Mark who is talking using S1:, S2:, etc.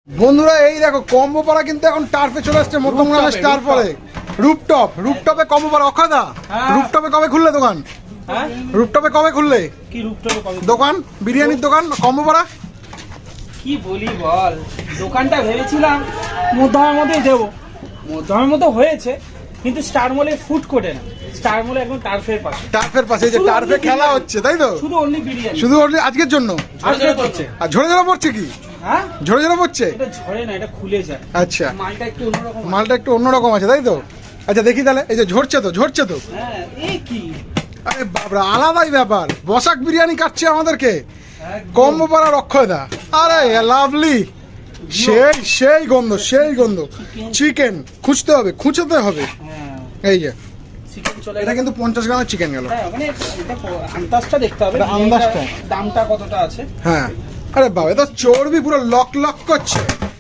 S1: বন্ধুরা এই দেখো কম্বো পাড়া কিন্তু এখন টার্ফে চলে আসছে মধ্যমগ্রামের স্টার পরে রুপটপে কম্বো পাড়া অক্ষয়দা রুপটপে কবে খুললে দোকান? রুপটপে কবে খুললে
S2: কি রূপটপে কবে
S1: দোকান? বিরিয়ানির দোকান কম্বো পাড়া
S2: কি বলি বল, দোকানটা ভেবেছিলাম মধ্যমের মধ্যেই দেবো, মধ্যমের মতো হয়েছে, কিন্তু স্টার মলে ফুড কোর্টে না, স্টার মলে একদম টার্ফের পাশে
S1: এই যে টার্ফে খেলা হচ্ছে তাই তো,
S2: শুধু অনলি বিরিয়ানি,
S1: শুধু only আজকের জন্য।
S2: আজকে হচ্ছে।
S1: আর ঝরে পড়ছে কি?
S2: হ্যাঁ
S1: ঝরে পড়ছে।
S2: এটা ঝরে না, এটা খুলে যায়।
S1: আচ্ছা
S2: মালটা একটু অন্যরকম,
S1: মালটা একটু অন্যরকম আছে তাই তো। আচ্ছা দেখি তাহলে, এই যে ঝরছে তো
S2: হ্যাঁ এই কি
S1: আরে বাবরা আলাদাই ব্যাপার, বসাক বিরিয়ানি কাটছে আমাদেরকে
S2: একদম।
S1: কম্বো পাড়ার অক্ষয়দা। আরে লাভলি, সেই গন্ধ চিকেন খুঁজতে হবে
S2: হ্যাঁ
S1: এই যে
S2: চিকেন চলে
S1: এটা কিন্তু 50 গ্রামের চিকেন গেল।
S2: হ্যাঁ মানে এটা আন্দাজটা দেখতে হবে,
S1: এটা আন্দাজটা।
S2: দামটা কতটা আছে।
S1: হ্যাঁ আরে বাবা এটা চর্বি পুরো লক করছে।